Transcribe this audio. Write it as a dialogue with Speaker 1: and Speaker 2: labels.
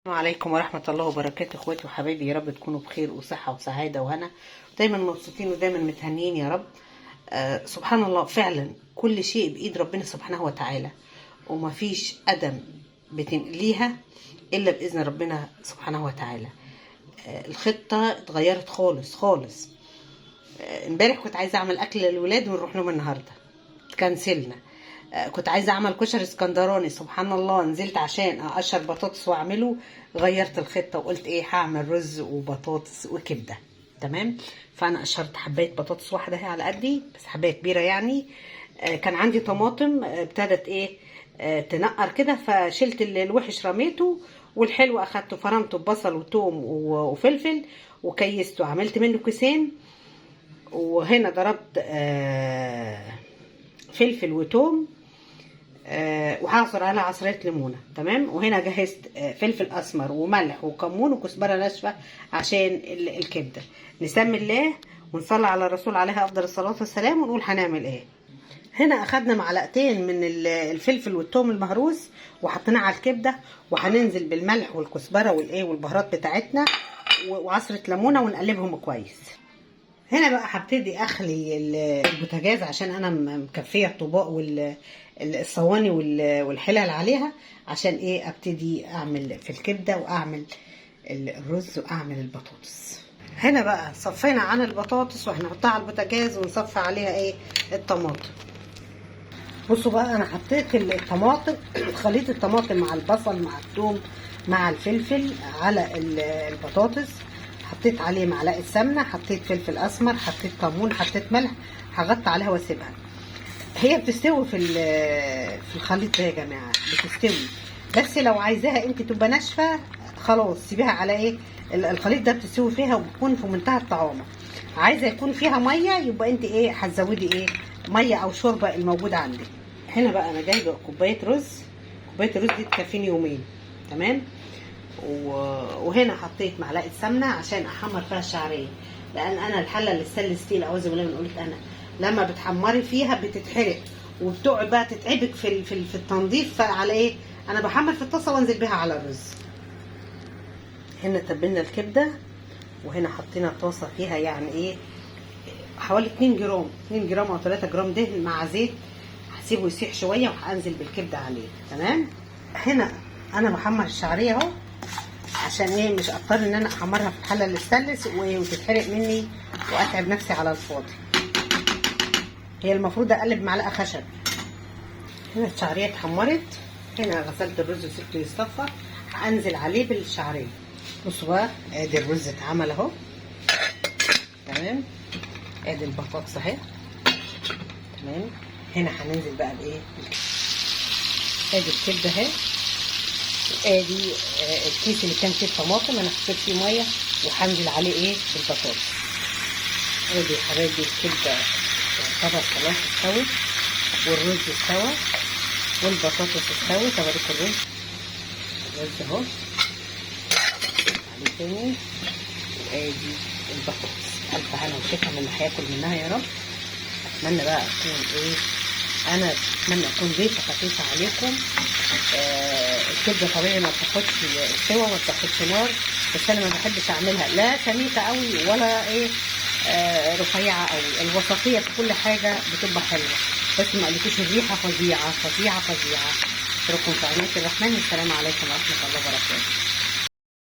Speaker 1: السلام عليكم ورحمة الله وبركاته. اخواتي وحبايبي، يا رب تكونوا بخير وصحة وسعادة وهنا، دايما مبسوطين ودايما متهنيين يا رب. سبحان الله، فعلا كل شيء بإيد ربنا سبحانه وتعالى، ومفيش قدم بتنقليها إلا بإذن ربنا سبحانه وتعالى. الخطة اتغيرت خالص خالص. امبارح كنت عايزة أعمل أكل للولاد ونروح لهم النهاردة، كنسلنا. كنت عايزه اعمل كشري اسكندراني، سبحان الله نزلت عشان اقشر بطاطس واعمله، غيرت الخطه وقلت ايه، هعمل رز وبطاطس وكبده. تمام. فانا قشرت حبايه بطاطس واحده هي على قدي، بس حبايه كبيره يعني. كان عندي طماطم ابتدت ايه، تنقر كده، فشلت الوحش رميته، والحلو اخدته فرمته ببصل وثوم وفلفل وكيسته، عملت منه كيسين. وهنا ضربت فلفل وثوم، وهعصر عليها عصريه ليمونه. تمام. وهنا جهزت فلفل اسمر وملح وكمون وكزبره ناشفه عشان الكبده. نسمي الله ونصلي على الرسول عليه افضل الصلاه والسلام ونقول هنعمل ايه. هنا اخدنا معلقتين من الفلفل والثوم المهروس وحطيناه على الكبده، وهننزل بالملح والكزبره والايه والبهارات بتاعتنا وعصره ليمونه ونقلبهم كويس. هنا بقى هبتدي اخلي البوتاجاز عشان انا مكفيه الطباق والصواني والحلل عليها، عشان ايه ابتدي اعمل في الكبده واعمل الرز واعمل البطاطس. هنا بقى صفينا عن البطاطس وهنحطها على البوتاجاز ونصفي عليها ايه، الطماطم. بصوا بقى، انا حطيت الطماطم، خليط الطماطم مع البصل مع الثوم مع الفلفل على البطاطس، حطيت عليه معلقه سمنه، حطيت فلفل اسمر، حطيت كمون، حطيت ملح، هغطي عليها واسيبها. هي بتستوي في الخليط ده يا جماعه، بتستوي. بس لو عايزاها انت تبقى ناشفه خلاص سيبيها على ايه، الخليط ده بتستوي فيها وبتكون في منتهى الطعامه. عايزه يكون فيها ميه، يبقى انت ايه، هتزودي ايه، ميه او شوربه الموجوده عندك. هنا بقى انا جايبه كوبايه رز، كوبايه الرز دي تكفيني يومين. تمام. وهنا حطيت معلقه سمنه عشان احمر فيها الشعريه، لان انا الحله اللي ستانلس ستيل، اعوذ بالله من قولة انا، لما بتحمري فيها بتتحرق وبتقعد بقى تتعبك في التنظيف. فعلى ايه، انا بحمر في الطاسه وانزل بيها على الرز. هنا تبلنا الكبده، وهنا حطينا طاسه فيها يعني ايه، حوالي 2 جرام او 3 جرام دهن مع زيت، هسيبه يسيح شويه وهنزل بالكبده عليه. تمام. هنا انا بحمر الشعريه اهو، عشان ايه، مش اضطر ان انا احمرها في الحله الاستانلس وتتحرق مني واتعب نفسي على الفاضي. هي المفروض اقلب معلقه خشب. هنا الشعريه اتحمرت، هنا غسلت الرز وسبته يصفى، هنزل عليه بالشعريه. بصوا بقى، ادي الرز اتعمل اهو. تمام. ادي البطاطس اهي. تمام. هنا هننزل بقى بايه، ادي الكبده اهي، ادي الكيس اللي كان فيه الطماطم انا حطيت فيه ميه وهنزل عليه ايه، بالبطاطس. ادي يا حبايبي الكبده يعتبر خلاص استوت، والرز استوى والبطاطس استوت. اوريكم الرز اهو عليه تاني، وادي البطاطس. الف هنا وشفا من اللي هياكل منها يا رب. اتمنى بقى اكون ايه، انا اتمنى اكون ضيفه خفيفه عليكم. الكبده طبيعي ما بتاخدش سوا، ما بتاخدش نار، بس انا ما بحبش اعملها لا سميكه قوي ولا ايه، رفيعه قوي. الوسطيه في كل حاجه بتبقى حلوه، بس ما قلتوش الريحه فظيعه فظيعه فظيعه. اترككم في عنايه الرحمن. السلام عليكم ورحمه الله وبركاته.